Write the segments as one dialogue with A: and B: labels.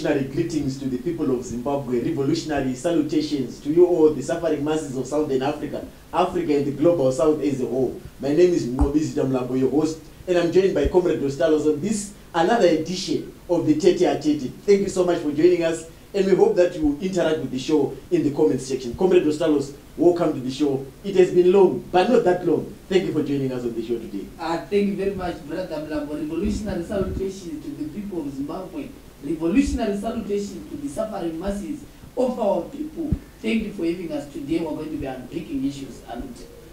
A: revolutionary greetings to the people of Zimbabwe, revolutionary salutations to you all, the suffering masses of Southern Africa, Africa and the global South as a whole. My name is Mngobizita Mlambo, your host, and I'm joined by Comrade Dostalos on this another edition of the Tete a Tete. Thank you so much for joining us, and we hope that you will interact with the show in the comments section. Comrade Dostalos, welcome to the show. It has been long, but not that long. Thank you for joining us on the show today.
B: Thank you very much, Brother Mlambo. Revolutionary salutations to the people of Zimbabwe. Revolutionary salutations to the suffering masses of our people. Thank you for having us today. We're going to be unpicking issues.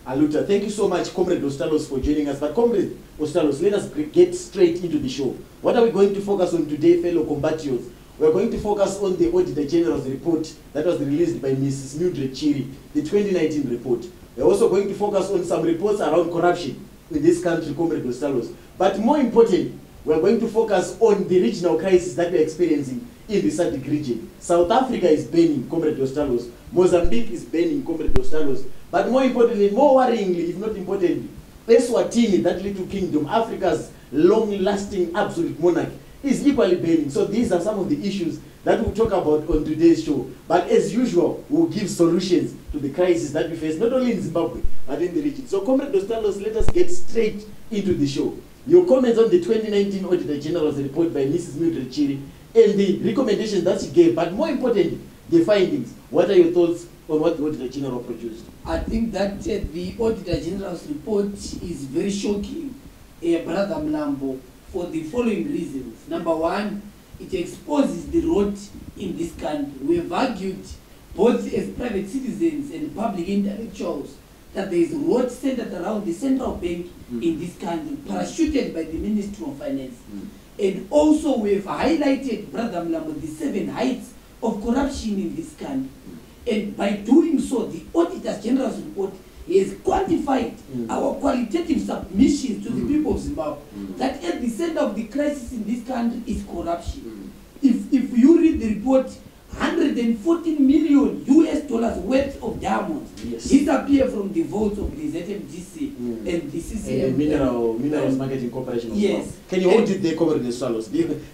A: Aluta, thank you so much, Comrade Dostalos, for joining us. But Comrade Dostalos, let us get straight into the show. What are we going to focus on today, fellow compatriots? We're going to focus on the Auditor General's report that was released by Mrs. Mildred Chiri, the 2019 report. We're also going to focus on some reports around corruption in this country, Comrade Dostalos. But more importantly, we're going to focus on the regional crisis that we're experiencing in the SADC region. South Africa is burning, Comrade Dostalos. Mozambique is burning, Comrade Dostalos. But more importantly, more worryingly, if not importantly, Eswatini, that little kingdom, Africa's long-lasting absolute monarch, is equally burning. So these are some of the issues that we'll talk about on today's show. But as usual, we'll give solutions to the crisis that we face, not only in Zimbabwe, but in the region. So Comrade Dostalos, let us get straight into the show. Your comments on the 2019 Auditor General's report by Mrs. Mildred Chiri and the recommendations that she gave, but more importantly, the findings. What are your thoughts on what the Auditor General produced?
B: I think that the Auditor General's report is very shocking, Brother Mlambo, for the following reasons. Number one, it exposes the rot in this country. We have argued, both as private citizens and public intellectuals, that there is rot centered around the central bank in this country, parachuted by the Ministry of Finance. And also we have highlighted, Brother Mlambo, the 7 heights of corruption in this country. And by doing so, the Auditor General's report has quantified our qualitative submissions to the people of Zimbabwe, that at the center of the crisis in this country is corruption. If you read the report, 114 million US dollars worth of diamonds disappear from the vaults of the ZMDC and the CCM.
A: Minerals Marketing Corporation.
B: Yes.
A: Can you hold it there, Comrade Dostalos?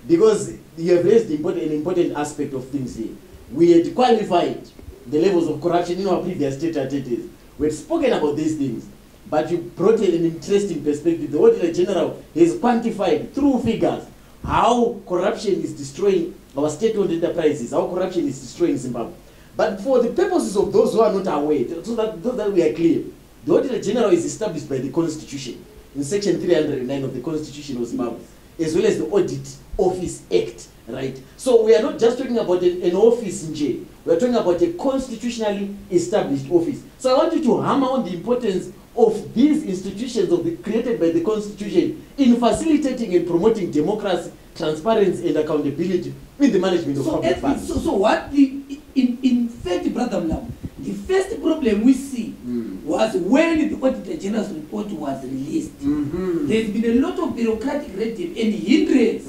A: Because you have raised an important aspect of things here. We had qualified the levels of corruption in our previous Tete-a-Tetes. We had spoken about these things, but you brought an interesting perspective. The Auditor General has quantified through figures how corruption is destroying our state-owned enterprises, how corruption is destroying Zimbabwe. But for the purposes of those who are not aware, so that we are clear, the Auditor General is established by the Constitution, in Section 309 of the Constitution of Zimbabwe, as well as the Audit Office Act, right? So we are not just talking about an office in jail. We are talking about a constitutionally established office. So I want you to hammer on the importance of these institutions created by the Constitution in facilitating and promoting democracy, transparency and accountability in the management of public funds.
B: So what in fact, Brother Mlambo, the first problem we see was when the Auditor General's report was released. There's been a lot of bureaucratic red tape and hindrance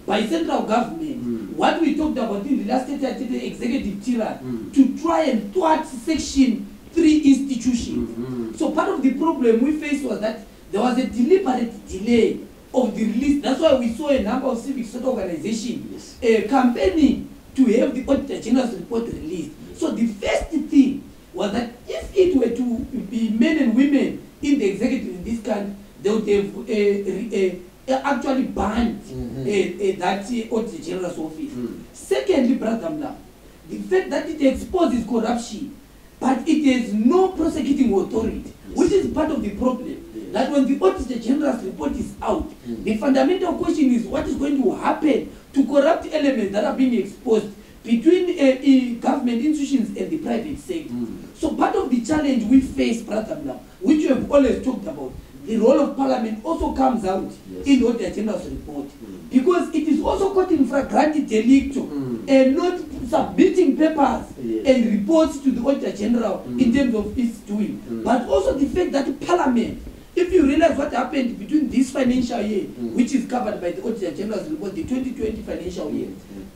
B: by central government. What we talked about in the last executive tyranny to try and thwart Section 3 institutions. So part of the problem we faced was that there was a deliberate delay of the release. That's why we saw a number of civic sector organizations campaigning to have the Auditor General's report released. So the first thing was that if it were to be men and women in the executive in this country, they would have actually banned that Auditor General's office. Secondly, Brother Mlambo, the fact that it exposes corruption, but it has no prosecuting authority, which is part of the problem. That when the Auditor General's report is out, the fundamental question is what is going to happen to corrupt elements that are being exposed between government institutions and the private sector. So part of the challenge we face, Brother Mlambo, which we have always talked about, the role of Parliament also comes out in the Auditor General's report. Because it is also caught in flagrante delicto and not submitting papers and reports to the Auditor General in terms of its doing. But also the fact that Parliament, if you realize what happened between this financial year, which is covered by the Auditor General's report, the 2020 financial year,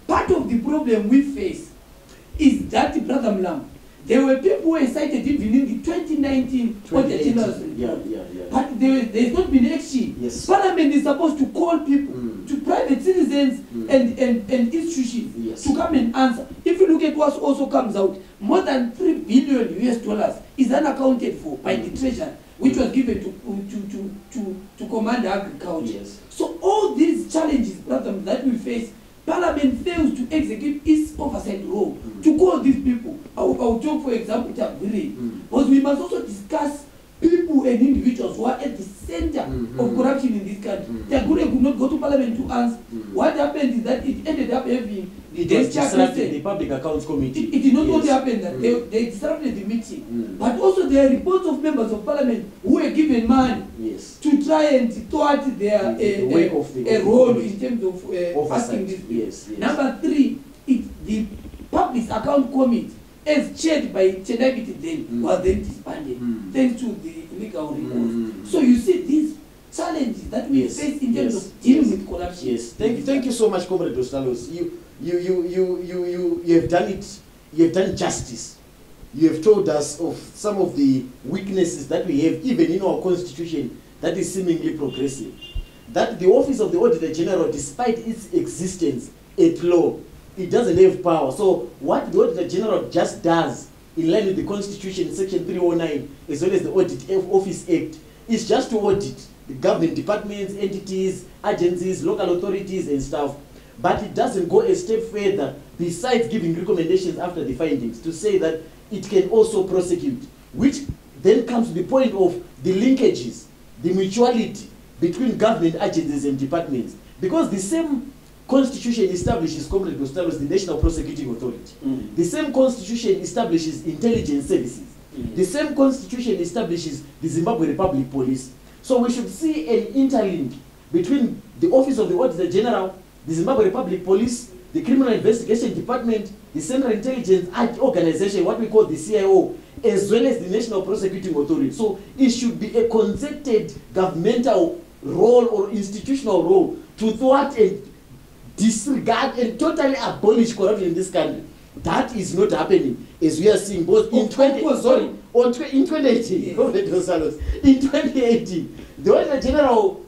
B: part of the problem we face is that, Brother Mlambo, there were people who were cited even in the 2019 Auditor General's report. But there has not been action. Parliament is supposed to call people to private citizens and institutions
A: Yes.
B: to come and answer. If you look at what also comes out, more than $3 billion US is unaccounted for by the treasury, which was given to Command Agriculture.
A: Yes.
B: So all these challenges, problems that we face, Parliament fails to execute its oversight role to call these people. I will talk, for example, Tabiri, because we must also discuss people and individuals who are at the center of corruption in this country. Tabiri could not go to Parliament to answer. What happened is that it ended up having
A: It was disrupted the Public Accounts Committee.
B: It did not only happen that they disrupted the meeting, but also there are reports of members of Parliament who were given money
A: Yes.
B: to try and thwart their
A: The work of the
B: role
A: committee.
B: in terms of
A: Oversight.
B: asking this.
A: Yes, yes.
B: Number 3, the Public Account Committee, as chaired by Tendai Biti then, was then disbanded, thanks to the legal recourse. So you see these challenges that we face in terms of dealing with corruption.
A: Yes. Thank you so much, Comrade Ostalos. You have done it. You have done justice. You have told us of some of the weaknesses that we have, even in our constitution, that is seemingly progressive. That the Office of the Auditor General, despite its existence at law, it doesn't have power. So what the Auditor General just does, in line with the Constitution, Section 309, as well as the Audit Office Act, is just to audit the government departments, entities, agencies, local authorities, and stuff. But it doesn't go a step further, besides giving recommendations after the findings, to say that it can also prosecute, which then comes to the point of the linkages, the mutuality between government agencies and departments. Because the same Constitution establishes, Comrade Gustavus, the National Prosecuting Authority. The same Constitution establishes intelligence services. The same Constitution establishes the Zimbabwe Republic Police. So we should see an interlink between the Office of the Auditor General, the Zimbabwe Republic Police, the Criminal Investigation Department, the Central Intelligence Organization, what we call the CIO, as well as the National Prosecuting Authority. So it should be a concerted governmental role or institutional role to thwart and disregard and totally abolish corruption in this country. That is not happening, as we are seeing both in 2018.
B: Yes.
A: In 2018, the Auditor General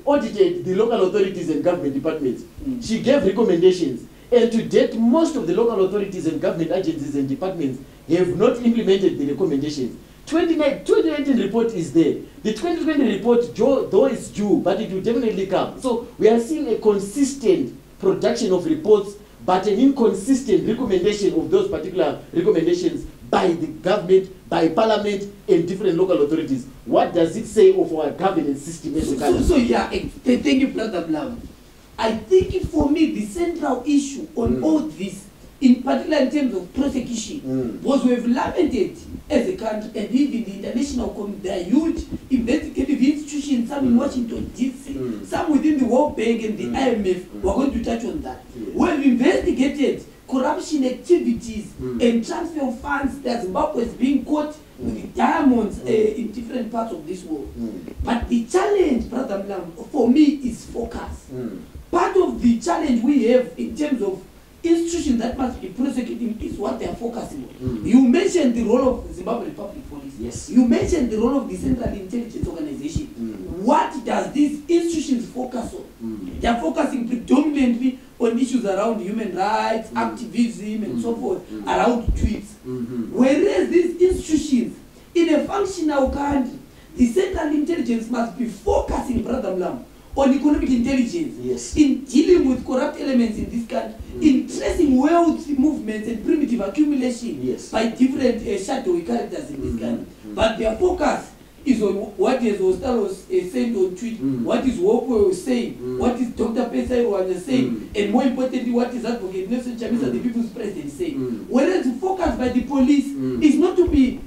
A: audited the local authorities and government departments. She gave recommendations, and to date, most of the local authorities and government agencies and departments have not implemented the recommendations. 2019 report is there. The 2020 report, though it's due, but it will definitely come. So we are seeing a consistent production of reports, but an inconsistent recommendation of those particular recommendations by the government, by Parliament, and different local authorities. What does it say of our governance system as a country?
B: So yeah, thank you, Brother Blam. I think for me, the central issue on all this, in particular in terms of prosecution, was we have lamented as a country, and even the international community, there are huge investigative institutions, some in Washington, D.C., some within the World Bank and the IMF. We're going to touch on that. We have investigated corruption activities and transfer of funds that Zimbabwe is being caught with diamonds in different parts of this world. But the challenge, Brother Blam, for me is focus. Part of the challenge we have in terms of institutions that must be prosecuting is what they are focusing on. You mentioned the role of the Zimbabwe Republic Police.
A: Yes.
B: You mentioned the role of the Central Intelligence Organization. What does these institutions focus on? They are focusing predominantly on issues around human rights, activism, and so forth, around tweets. Whereas these institutions, in a functional country, the Central Intelligence must be focusing, Brother Blam, on economic intelligence,
A: Yes.
B: in dealing with corrupt elements in this country, in tracing wealth movements and primitive accumulation
A: Yes.
B: by different shadowy characters in this country. But their focus is on what is Ostalos saying on tweet, what is Wopwe was saying, what is Dr. Pesai was saying, and more importantly, what is Advocate Nelson Chamisa, the People's President, saying. Whereas the focus by the police is not to be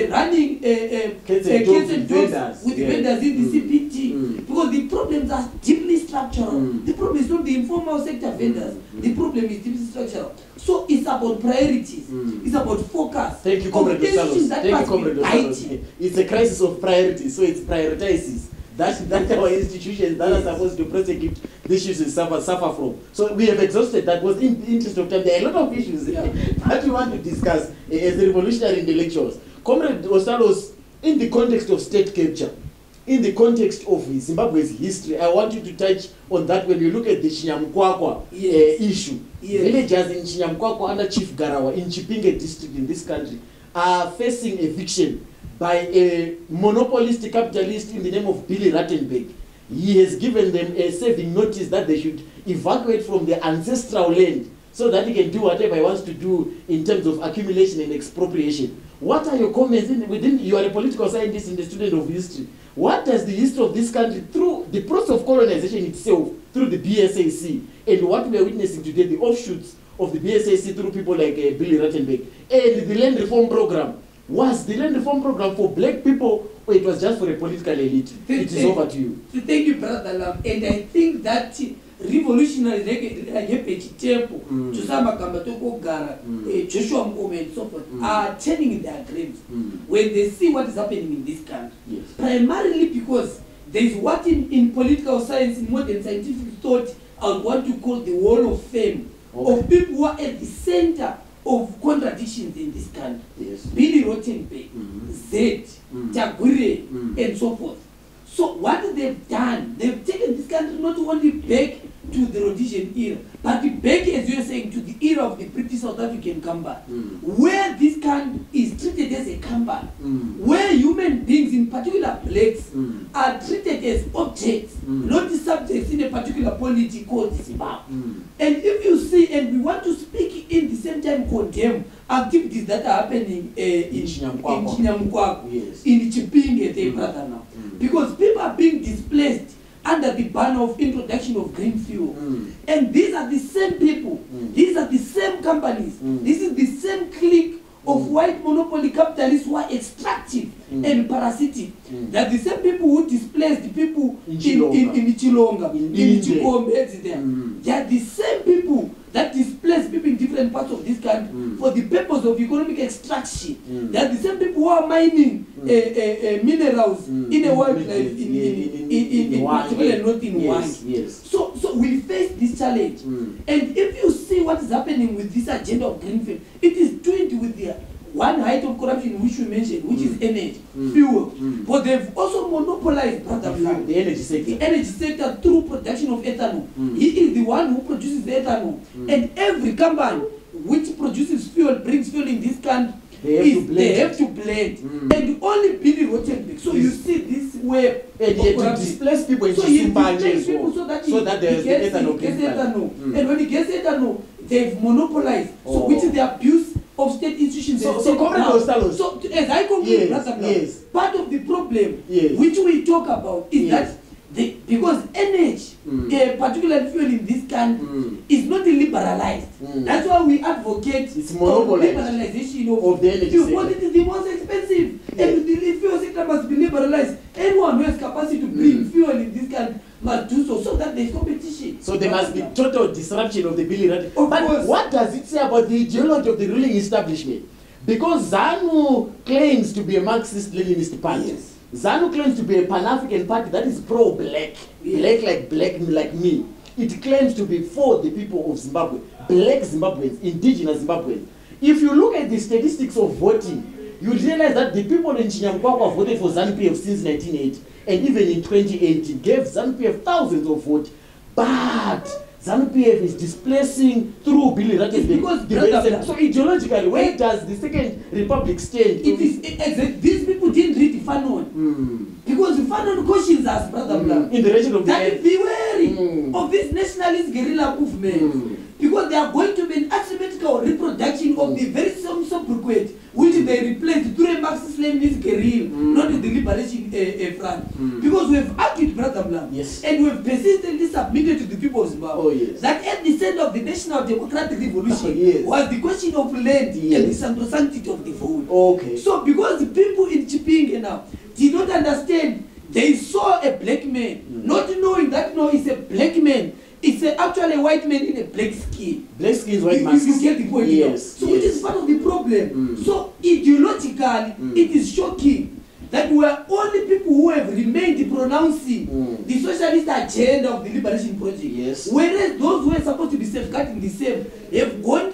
B: running
A: Cats and dogs
B: with
A: with
B: vendors in the CPT,
A: Mm.
B: because the problems are deeply structural. The problem is not the informal sector vendors. The problem is deeply structural. So it's about priorities. It's about focus.
A: Thank you,
B: Of
A: Comrade
B: decisions
A: Ostalos.
B: that
A: Thank you,
B: must be
A: Comrade Ostalos.
B: guided.
A: It's a crisis of priorities, so it prioritizes. That's our institutions that are supposed to prosecute the issues we suffer from. So we have exhausted that. Was in the interest of time. There are a lot of issues that we want to discuss as revolutionary intellectuals. Comrade Ostalos, in the context of state capture, in the context of Zimbabwe's history, I want you to touch on that when you look at the Chinyamkwakwa issue.
B: Yes.
A: Villagers in Chinyamkwakwa under Chief Garawa in Chipinge district in this country are facing eviction by a monopolistic capitalist in the name of Billy Rattenberg. He has given them a saving notice that they should evacuate from their ancestral land so that he can do whatever he wants to do in terms of accumulation and expropriation. What are your comments? You are a political scientist and a student of history. What does the history of this country, through the process of colonization itself, through the BSAC, and what we are witnessing today, the offshoots of the BSAC through people like Billy Rattenberg, and the land reform program? Was the land reform program for black people, or it was just for a political elite? It is over to you.
B: Thank you, Brother Lam. And I think that revolutionary temple to Samakamba Tokogara, Joshua Mkome and so forth are turning their graves when they see what is happening in this country.
A: Yes.
B: Primarily because there is what in political science, in modern scientific thought, I would want to call the wall of fame of people who are at the center of contradictions in this country.
A: Yes.
B: Billy Rottenberg, Zed, Tagure, and so forth. So what they've done, they've taken this country not only back to the Rhodesian era, but back, as you are saying, to the era of the British South African Kamba, where this country is treated as a Kamba, where human beings, in particular blacks, are treated as objects, not subjects in a particular polity called Zimbabwe. And if you see, and we want to speak in the same time condemn activities that are happening in Chinyamkwakwa,
A: yes,
B: in Chipinge, brother now, because people are being displaced under the banner of introduction of green fuel. And these are the same people, these are the same companies, this is the same clique of white monopoly capitalists who are extractive and parasitic. They are the same people who displaced the people in Chilonga, in Chikombe, they are the same people that displace people in different parts of this country for the purpose of economic extraction. They are the same people who are mining minerals in a wildlife, in particular not in wine.
A: Yes.
B: So we face this challenge. And if you see what is happening with this agenda of green fuel, it is twinned with the one height of corruption which we mentioned, which is energy, fuel. But they've also monopolized
A: the energy sector.
B: The energy sector through production of ethanol. He is the one who produces the ethanol. And every company which produces fuel, brings fuel in this country, they have to blend. And only Billy Rottenberg. So you see this way
A: and yet to displace people in
B: so he displaces people so that
A: there's
B: he gets ethanol. And when he gets ethanol, they've monopolized. So which is the abuse of state institutions.
A: So
B: as I conclude, part of the problem which we talk about is that because energy, particularly fuel in this country, is not liberalized. That's why we advocate liberalization of the energy sector. Because it is the most expensive. And the fuel sector must be liberalized. Anyone who has capacity to bring fuel in this country must do so that there is competition.
A: So there must be total disruption of the Billy Rattenberg. But what does it say about the ideology of the ruling establishment? Because ZANU claims to be a Marxist-Leninist party.
B: Yes.
A: ZANU claims to be a Pan-African party that is pro-black, black like me. It claims to be for the people of Zimbabwe, black Zimbabweans, indigenous Zimbabweans. If you look at the statistics of voting, you realize that the people in Chinyamkwakwa voted for ZANU-PF since 1980, and even in 2018 gave ZANU-PF thousands of votes. But ZANU-PF is displacing through Billy Rattenberg. So ideologically, where does the Second Republic stand?
B: These people didn't read Fanon. Because Fanon cautions us, Brother Blanc,
A: in the region of
B: that be wary of this nationalist guerrilla movement. Because they are going to be an asymmetrical reproduction of the very same sobriquet which they replaced through a Marxist-Leninist guerrilla, not the liberation front. Because we have argued, Brother Blanc, and we have persistently submitted to the people of Zimbabwe that at the center of the National Democratic Revolution was the question of land and the sacrosanctity of the vote. So because the people in Chipinge now did not understand, they saw a black man, not knowing that no, it's a black man. It's actually a white man in a black skin.
A: Black skin is white man.
B: You get the point. So it is part of the problem. So ideologically, it is shocking that we are only people who have remained pronouncing the socialist agenda of the liberation project. Whereas those who are supposed to be safeguarding the same have gone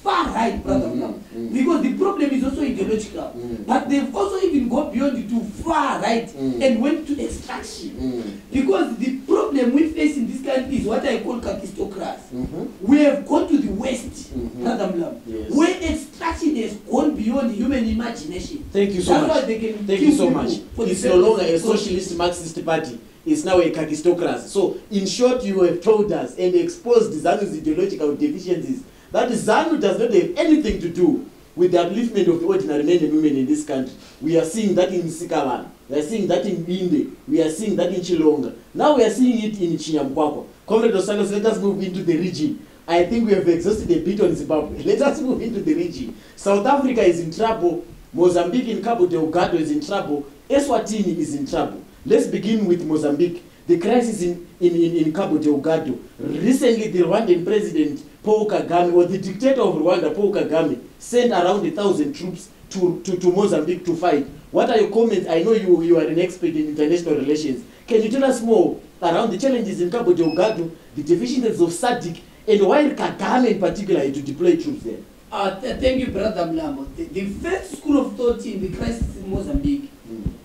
B: far right, Brother Mlam, because the problem is also ideological. But they've also even gone beyond it to far right and went to extraction. Because the problem we face in this country is what I call kakistocracy. We have gone to the West, Brother Mlam, where extraction has gone beyond human imagination.
A: Thank you so
B: That's
A: much.
B: why they can
A: Thank
B: kill
A: you so
B: people
A: much.
B: for the
A: It's no
B: purpose
A: longer
B: of
A: a
B: extortion.
A: socialist Marxist party. It's now a kakistocracy. So, in short, you have told us and exposed ZANU's ideological deficiencies that ZANU does not have anything to do with the upliftment of the ordinary men and women in this country. We are seeing that in Sikavan. We are seeing that in Binde. We are seeing that in Chilonga. Now we are seeing it in Chinyamkwako. Comrade Osalos, let us move into the region. I think we have exhausted a bit on Zimbabwe. Let us move into the region. South Africa is in trouble. Mozambique in Cabo Delgado is in trouble. Eswatini is in trouble. Let's begin with Mozambique. The crisis in Cabo Delgado. Recently, the Rwandan president, Paul Kagame, or the dictator of Rwanda, Paul Kagame, sent around 1,000 troops to Mozambique to fight. What are your comments? I know you are an expert in international relations. Can you tell us more around the challenges in Cabo Delgado, the deficiencies of SADC, and why Kagame in particular had to deploy troops there?
B: Thank you, Brother Mlambo. The first school of thought in the crisis in Mozambique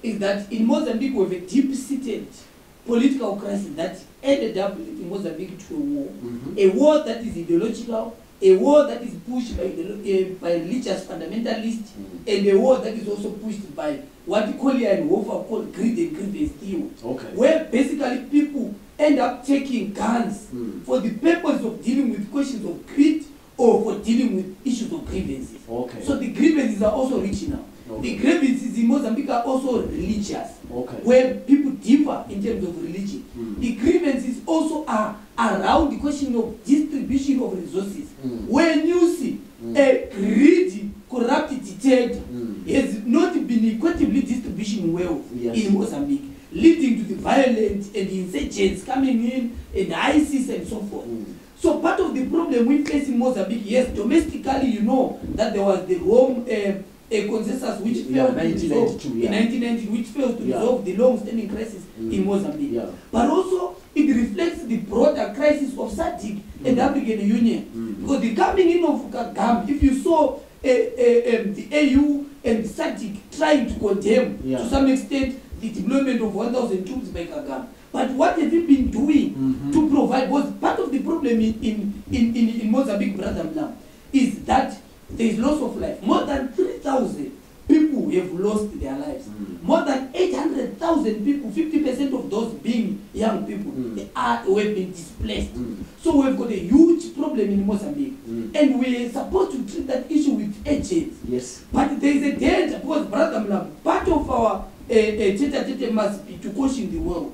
B: is that in Mozambique we have a deep-seated political crisis that ended up leading Mozambique to a war. A war that is ideological, a war that is pushed by religious fundamentalists, and a war that is also pushed by what Collier and Hofer call greed and grievance theory, where basically people end up taking guns for the purpose of dealing with questions of greed or for dealing with issues of grievances. So the grievances are also regional. The grievances in Mozambique are also religious, where people differ in terms of religion. The grievances also are around the question of distribution of resources, where you see a greedy, corrupt dictator has not been equitably distributing wealth in Mozambique, leading to the violent and insurgents coming in and ISIS and so forth. So part of the problem we face in Mozambique, yes, domestically, you know that there was the Rome a consensus which failed to resolve in 1990, which failed to resolve the long-standing crisis in Mozambique. But also it reflects the broader crisis of SADC and the African Union. Because the coming in of Kagame, if you saw the AU and the SADC trying to condemn to some extent the deployment of 1,000 troops by Kagame. But what have you been doing to provide? Was part of the problem in Mozambique, Brother Mlam, is that there is loss of life. More than 3,000 people have lost their lives. More than 800,000 people, 50% of those being young people, who have been displaced. So we've got a huge problem in Mozambique. And we're supposed to treat that issue with urgency. But there is a danger, because, Brother Mlam, part of our tete must be to caution the world.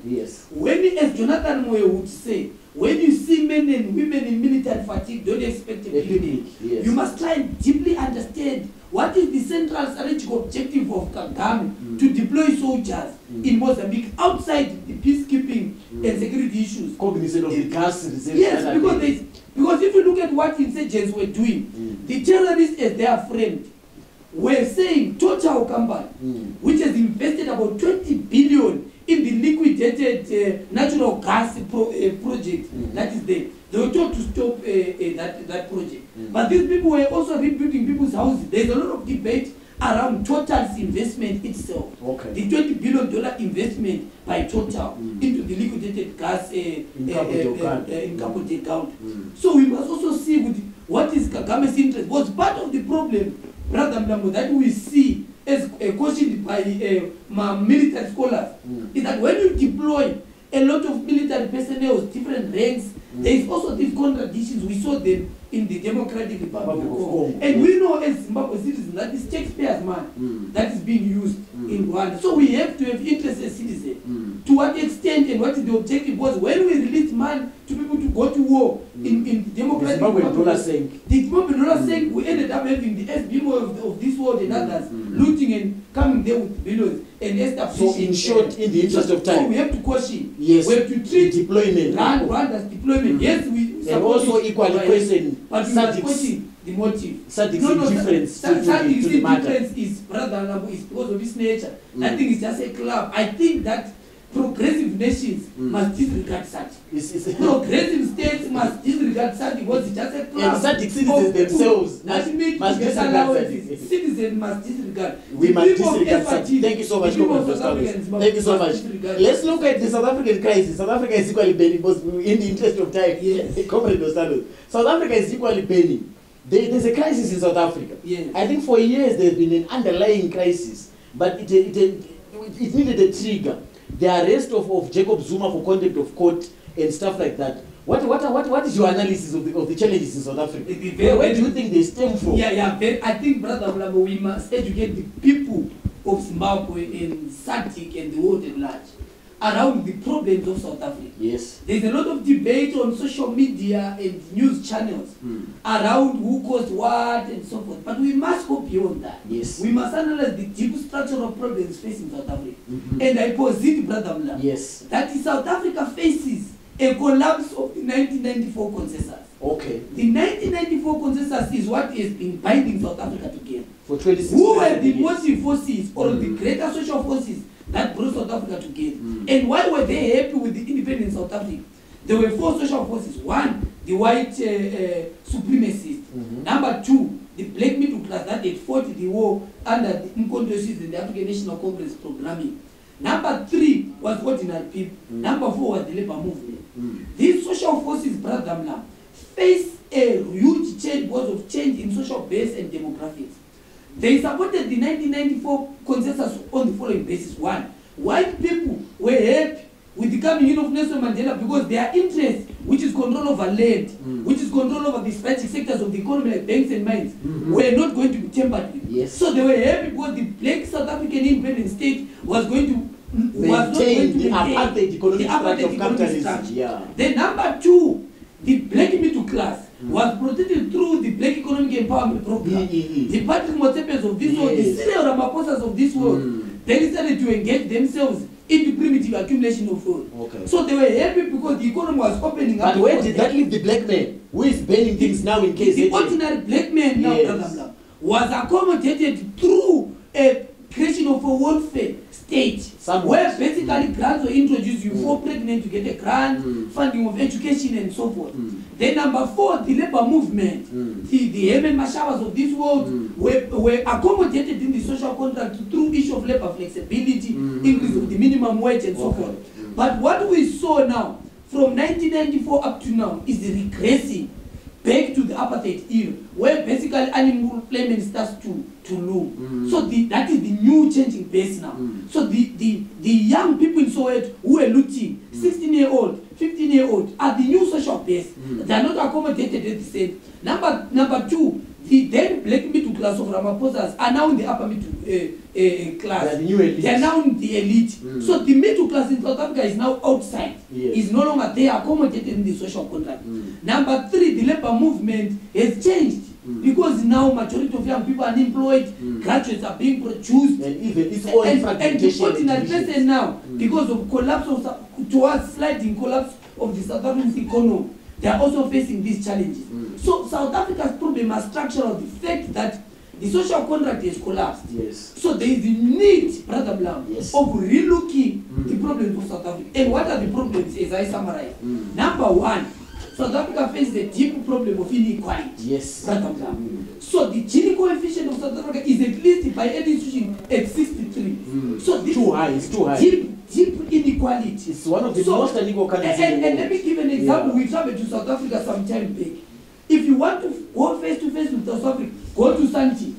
B: When, as Jonathan Moyo would say, when you see men and women in military fatigue, don't expect a picnic. You must try and deeply understand what is the central strategic objective of Kagame to deploy soldiers in Mozambique outside the peacekeeping and security issues.
A: Cognizant of the gas reserve.
B: Yes, because if you look at what insurgents were doing, the terrorists as they are framed were saying Total Company, which has invested about 20 billion in the liquidated natural gas project that is there. They were told to stop that project. But these people were also rebuilding people's houses. There's a lot of debate around Total's investment itself. The $20 billion investment by Total into the liquidated gas in Cabo Delgado. So we must also see with what is Kagame's interest. Was part of the problem, Brother Mlambo, that we see as questioned by military scholars, is that when you deploy a lot of military personnel with different ranks, there is also these contradictions. We saw them in the Democratic Republic of Congo. And we know as Zimbabwe citizens that it's Shakespeare's man that is being used in Rwanda. So we have to have interest as citizens. To what extent and what is the objective? Was when we release man to people to go to war in the Democratic Republic of Congo, the Zimbabwean saying we ended up having the SBMO of this world and others looting and coming there with billions and establishing.
A: So in short, in the interest of time,
B: so we have to caution.
A: Yes.
B: We have to treat
A: deployment.
B: Rwanda's deployment. Yes, we
A: and also equally question,
B: but we must question the motive.
A: SADC's difference to the matter.
B: Difference is, Brother Nabo, is because of its nature. That thing is just a club. I think that progressiveness nations must disregard SADC.
A: It's
B: Progressive states must disregard SADC because it's just a club.
A: and SADC citizens themselves
B: must
A: disregard
B: SADC.
A: SADC.
B: Citizens must disregard.
A: We
B: The
A: must
B: people of
A: disregard
B: FRT,
A: SADC. Thank you so much,
B: the people of
A: Comrade
B: South Africans
A: Gustavus. Thank you so
B: must
A: much.
B: disregard.
A: Let's look at the South African crisis. South Africa is equally burning, because in the interest of time,
B: Yes.
A: Comrade Gustavus, South Africa is equally burning. There's a crisis in South Africa.
B: Yes.
A: I think for years there's been an underlying crisis, but it needed a trigger. The arrest of Jacob Zuma for contempt of court and stuff like that. What is your analysis of the challenges in South Africa? Where do you think they stem from?
B: I think, Brother Mlambo, we must educate the people of Zimbabwe and SADC and the world at large around the problems of South Africa.
A: Yes.
B: There's a lot of debate on social media and news channels around who caused what and so forth. But we must go beyond that.
A: Yes.
B: We must analyze the deep structural problems facing South Africa. And I posit, Brother Mlambo,
A: Yes.
B: that South Africa faces a collapse of the 1994 consensus.
A: Okay.
B: The 1994 consensus is what has been binding South Africa together.
A: For 26
B: Who were the
A: years.
B: motive forces or the greater social forces that brought South Africa together? And why were they happy with the independent South Africa? There were 4 social forces. 1, the white supremacists. Number 2, the black middle class that had fought the war under the Mkhonto and the African National Congress programming. Number 3 was ordinary people. Number 4 was the labor movement. These social forces, Brother Mlambo, face a huge change because of change in social base and demographics. They supported the 1994 consensus on the following basis. 1, white people were happy with the coming in of Nelson Mandela because their interest, which is control over land, which is control over the strategic sectors of the economy like banks and mines, were not going to be tampered with.
A: Yes.
B: So they were happy because the black South African independent state was going to
A: Maintain the apartheid economic structure of
B: economic
A: capitalism.
B: structure.
A: Yeah.
B: Then number 2, the black middle class was protected through the Black Economic Empowerment Program. The Patrick Motsepes of this world, the Cyril Ramaphosa of this world, they decided to engage themselves in the primitive accumulation of food.
A: Okay.
B: So they were happy because the economy was opening up.
A: But where did that leave the black man who is burning things now in KZN?
B: The ordinary black man now,
A: Yes.
B: Brother Mlambo, was accommodated through a creation of a welfare state
A: Somewhat.
B: where basically grants were introduced. You fall pregnant, you get a grant, funding of education and so forth. Then number 4, the labor movement, the Herman Mashavas of this world were accommodated in the social contract through issue of labor flexibility, increase of the minimum wage and so forth. But what we saw now, from 1994 up to now, is the regressing back to the apartheid era, where basically unemployment starts to loom. So that is the new changing base now. So the young people in Soweto who are looting, 16-year-old, 15-year-old, are the new social base. They are not accommodated at the same. Number 2, the then black middle class of Ramaphosa are now in the upper middle class.
A: They are the new elite.
B: They are now in the elite. So the middle class in South Africa is now outside.
A: Yes.
B: Is no longer there, accommodated in the social contract. Number 3, the labor movement has changed because now majority of young people are unemployed, graduates are being produced,
A: And even its own
B: and
A: fragmentation.
B: the ordinary person now, because of collapse of towards sliding collapse of the South African economy, they are also facing these challenges. So South Africa's problem is structural, the fact that the social contract has collapsed.
A: Yes.
B: So there is a need, Brother Mlambo,
A: Yes.
B: of relooking the problems of South Africa. And what are the problems, as I summarize? Number 1, South Africa faces a deep problem of inequality.
A: Yes.
B: Brother Mlambo. So the Gini coefficient of South Africa is at least by any institution at 63. So this
A: Too high. It's too high.
B: deep inequality.
A: It's one of the most unequal countries in the
B: And
A: world.
B: let me give an example.
A: Yeah.
B: We traveled to South Africa some time back. If you want to go face to face with South Africa, go to Santi.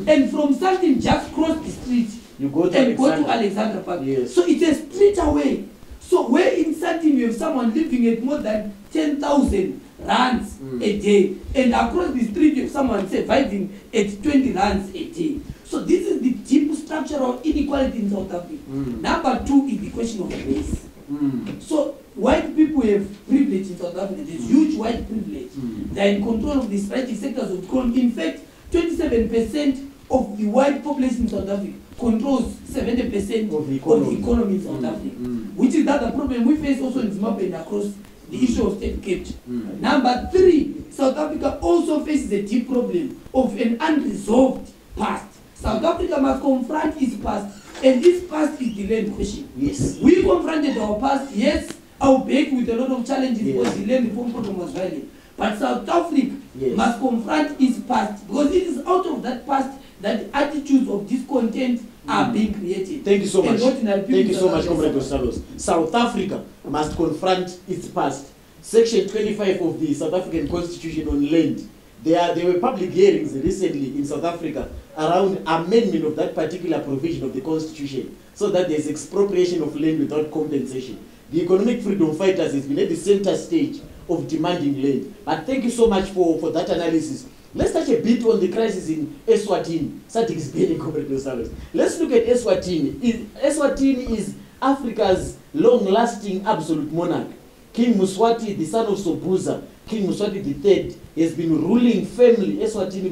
B: And from Santi, just cross the street
A: You go to
B: and go to
A: Alexandra.
B: Alexandra Park.
A: Yes.
B: So it's a street away. So where in Santi you have someone living at more than 10,000 rands a day, and across the street you have someone surviving at 20 rands a day. So this is the deep structural inequality in South Africa. Number 2 is the question of race. So white people have privilege in South Africa. There's huge white privilege. They are in control of the strategic sectors of the economy. In fact, 27% of the white population in South Africa controls 70%
A: Of the
B: economy in South Africa, which is that the problem we face also in Zimbabwe and across the issue of state capture. Number 3, South Africa also faces a deep problem of an unresolved past. South Africa must confront its past And this past is the land question.
A: Yes.
B: We confronted our past, yes, our back with a lot of challenges because the land reform program was violent. But South Africa must confront its past because it is out of that past that attitudes of discontent are being created.
A: Thank you so much.
B: Thank
A: you so much, Comrade Ostalos. South Africa must confront its past. Section 25 of the South African Constitution on land. There were public hearings recently in South Africa around amendment of that particular provision of the Constitution so that there's expropriation of land without compensation. The economic freedom fighters has been at the center stage of demanding land. But thank you so much for that analysis. Let's touch a bit on the crisis in Eswatini. Sadik is being Comrade Ostalos. Let's look at Eswatini. Eswatini is Africa's long-lasting absolute monarch. King Mswati, the son of Sobhuza, King Mswati III, has been ruling firmly Eswatini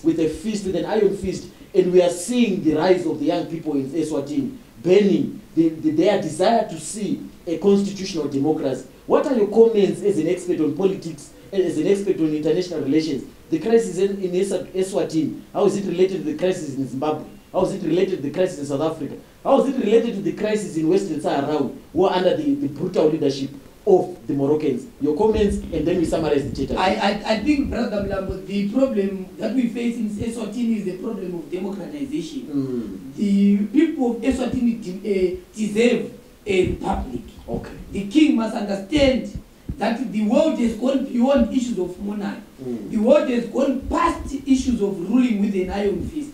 A: with a fist, with an iron fist, and we are seeing the rise of the young people in Eswatini, burning their desire to see a constitutional democracy. What are your comments as an expert on politics, as an expert on international relations? The crisis in Eswatini, how is it related to the crisis in Zimbabwe? How is it related to the crisis in South Africa? How is it related to the crisis in Western Sahara, who are under the brutal leadership of the Moroccans? Your comments, and then we summarize the data.
B: I think, Brother Mlambo, the problem that we face in Eswatini is the problem of democratization. The people of Eswatini deserve a republic.
A: Okay.
B: The king must understand that the world has gone beyond issues of monarchy. The world has gone past issues of ruling with an iron fist.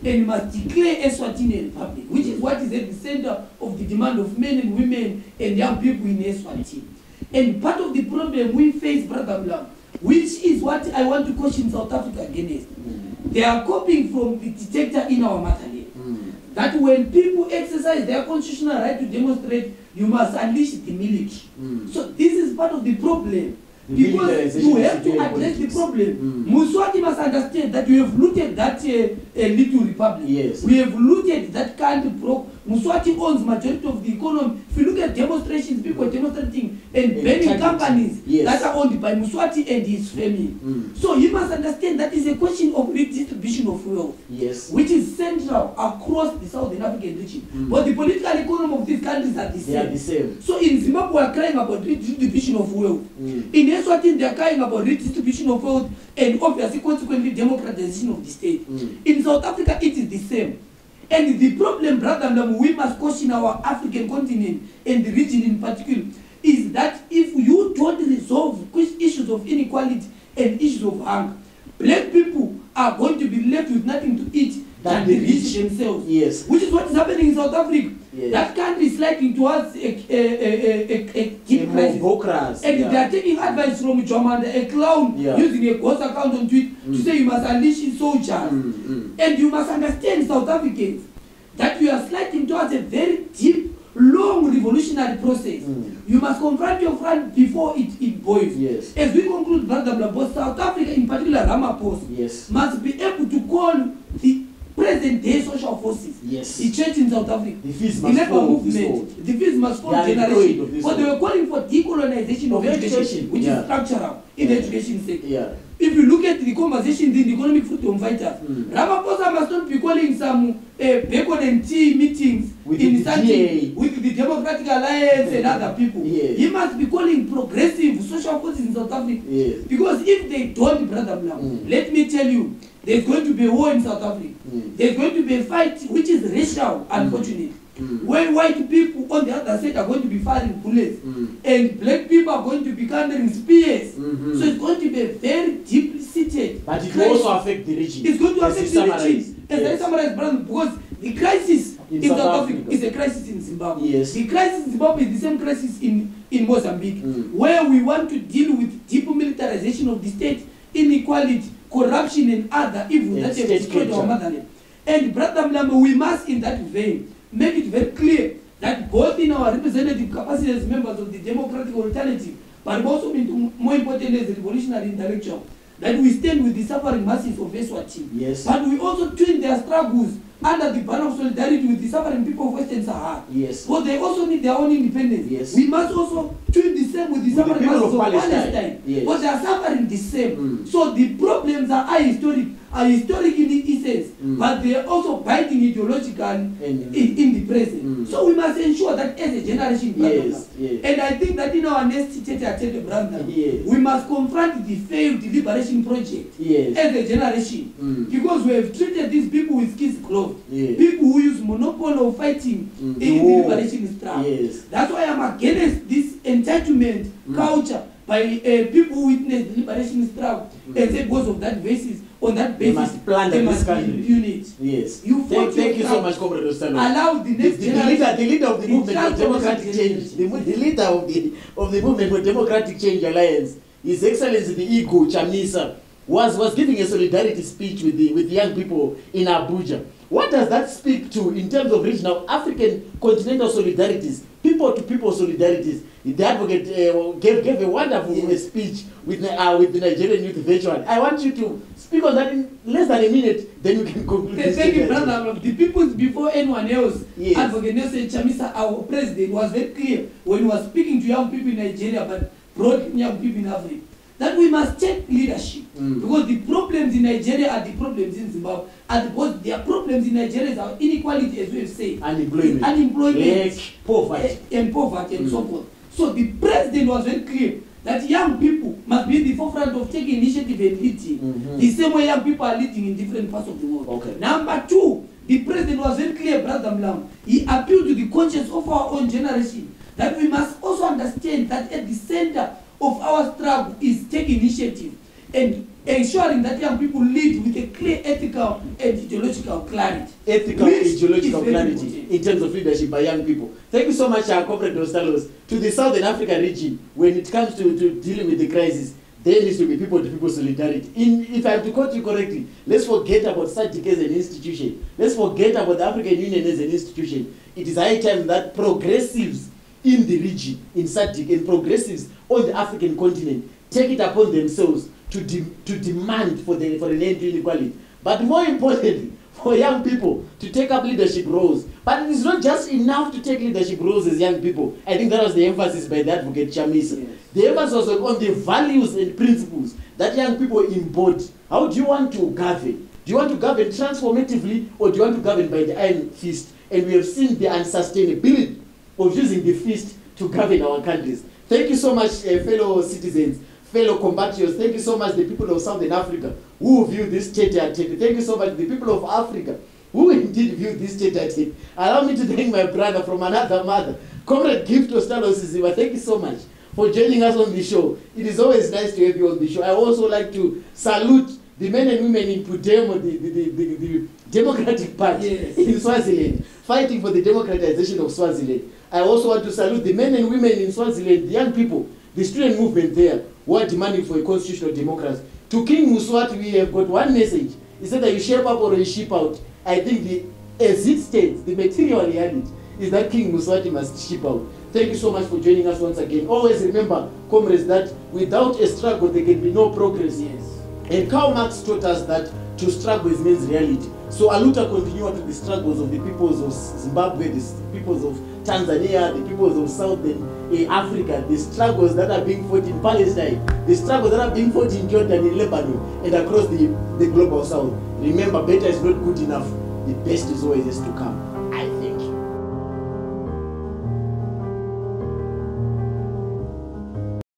B: And must declare Eswatini a republic, which is what is at the center of the demand of men and women and young people in Eswatini. And part of the problem we face, Brother Blam, which is what I want to caution South Africa against. They are copying from the dictator in our motherland. That when people exercise their constitutional right to demonstrate, you must unleash the military. So this is part of the problem. Because you have to address the problem. Mswati must understand that you have looted that little republic.
A: Yes.
B: We have looted that country. Mswati owns majority of the economy. If you look at demonstrations, people demonstrating and burning companies that are owned by Mswati and his family. So you must understand that is a question of redistribution of wealth, which is central across the Southern African region. But the political economy of these countries are the same.
A: They are the same.
B: So in Zimbabwe, we are crying about redistribution of wealth. In Eswatini, they are crying about redistribution of wealth and obviously consequently democratization of the state. In South Africa, it is the same. And the problem, Brother, we must caution our African continent and the region in particular, is that if you don't resolve issues of inequality and issues of hunger, black people are going to be left with nothing to eat than the rich themselves. Which is what is happening in South Africa. That country is sliding towards a deep crisis. And they are taking advice from Jomanda, a clown, using a ghost account on Twitter to say you must unleash his soldiers. And you must understand, South Africans, that we are sliding towards a very deep, long revolutionary process. You must confront your front before it boils. As we conclude, Brother Blabos, South Africa, in particular Ramaphosa, must be able to call the present-day social forces, the church in South Africa, the labor movement, the fields must fall generation. But they were calling for decolonization of education, which is structural in the education sector. If you look at the conversations in the economic freedom fighters, Ramaphosa must not be calling some bacon and tea meetings with the Democratic Alliance and other people. He must be calling progressive social forces in South Africa. Because if they don't, Brother Blam, let me tell you, there's going to be a war in South Africa. There's going to be a fight which is racial, unfortunately. Where white people on the other side are going to be firing bullets, and black people are going to be carrying spears. So it's going to be a very deeply seated.
A: But it will also affect the region.
B: It's going to affect the region. As I summarized, brother, because the crisis in South Africa is a crisis in Zimbabwe. The crisis in Zimbabwe is the same crisis in Mozambique, where we want to deal with deep militarization of the state, inequality, corruption, and other evils that have destroyed our motherland. And Brother Mlambo, we must, in that vein, make it very clear that both in our representative capacity as members of the democratic alternative, but also more important as a revolutionary intellectual, that we stand with the suffering masses of Eswatini. But we also twin their struggles under the banner of solidarity with the suffering people of Western Sahara.
A: Yes.
B: Well, they also need their own independence.
A: Yes.
B: We must also do the same with the suffering
A: people
B: masses
A: of
B: of
A: Palestine.
B: Palestine.
A: Yes.
B: But they are suffering the same. So the problems are historic in the essence, but they are also biting ideological in the present. So we must ensure that as a generation,
A: Yes.
B: and I think that in our next tete-a-tete, brother,
A: Yes.
B: we must confront the failed liberation project
A: Yes.
B: as a generation, because we have treated these people with kids clothes,
A: Yes.
B: people who use monopoly of fighting in the liberation struggle.
A: Yes.
B: That's why I'm against this entitlement culture by people who witness the liberation struggle and say because of that basis, on that basis,
A: must plunder
B: they
A: this
B: must
A: country.
B: be unit.
A: Yes.
B: You fought
A: Thank you
B: your
A: so
B: struggle.
A: much, Comrade Ostalo.
B: Allow the next generation.
A: The leader of the movement for democratic change, the leader of the movement for democratic change alliance, His Excellency the Ego Chamisa, was giving a solidarity speech with the young people in Abuja. What does that speak to in terms of regional African continental solidarities, people-to-people solidarities? The advocate gave a wonderful speech with the Nigerian youth veteran. I want you to speak on that in less than a minute, then we can conclude.
B: Thank you, brother. The people before anyone else,
A: Yes.
B: Advocate Nelson Chamisa, our president, was very clear when he was speaking to young people in Nigeria, but broad young people in Africa, that we must take leadership. Because the problems in Nigeria are the problems in Zimbabwe. And because their problems in Nigeria are inequality, as we have said. Unemployment.
A: Poverty.
B: And poverty and so forth. So the president was very clear that young people must be in the forefront of taking initiative and leading. The same way young people are leading in different parts of the world.
A: Okay.
B: Number two, the president was very clear, Brother Mlam. He appealed to the conscience of our own generation that we must also understand that at the center of our struggle is taking initiative and ensuring that young people lead with a clear ethical and ideological clarity.
A: Ethical and ideological clarity
B: important
A: in terms of leadership by young people. Thank you so much, Comrade Ostalos. To the Southern Africa region, when it comes to dealing with the crisis, there needs to be people-to-people solidarity. If I have to quote you correctly, let's forget about SADC as an institution. Let's forget about the African Union as an institution. It is high time that progressives in the region, in SADC, and progressives on the African continent take it upon themselves to demand for an end to inequality. But more importantly, for young people to take up leadership roles. But it is not just enough to take leadership roles as young people. I think that was the emphasis by the advocate Chamisa. Yes. The emphasis was on the values and principles that young people embody. How do you want to govern? Do you want to govern transformatively, or do you want to govern by the iron fist? And we have seen the unsustainability of using the fist to govern our countries. Thank you so much, fellow citizens, fellow compatriots. Thank you so much, the people of Southern Africa who view this tete-a-tete. Thank you so much, the people of Africa who indeed view this tete-a-tete. Allow me to thank my brother from another mother, Comrade Gift Ostalo Siziba. Thank you so much for joining us on the show. It is always nice to have you on the show. I also like to salute the men and women in Pudemo, the Democratic Party in Swaziland, fighting for the democratization of Swaziland. I also want to salute the men and women in Swaziland, the young people, the student movement there, who are demanding for a constitutional democracy. To King Muswati, we have got one message. He said that you shape up or you ship out. I think as it states, the material reality is that King Muswati must ship out. Thank you so much for joining us once again. Always remember, comrades, that without a struggle, there can be no progress.
B: Yes.
A: And Karl Marx taught us that to struggle is means reality. So Aluta continued to the struggles of the peoples of Zimbabwe, the peoples of Tanzania, the peoples of Southern Africa, the struggles that are being fought in Palestine, the struggles that are being fought in Jordan, in Lebanon, and across the global South. Remember, better is not good enough. The best is always to come.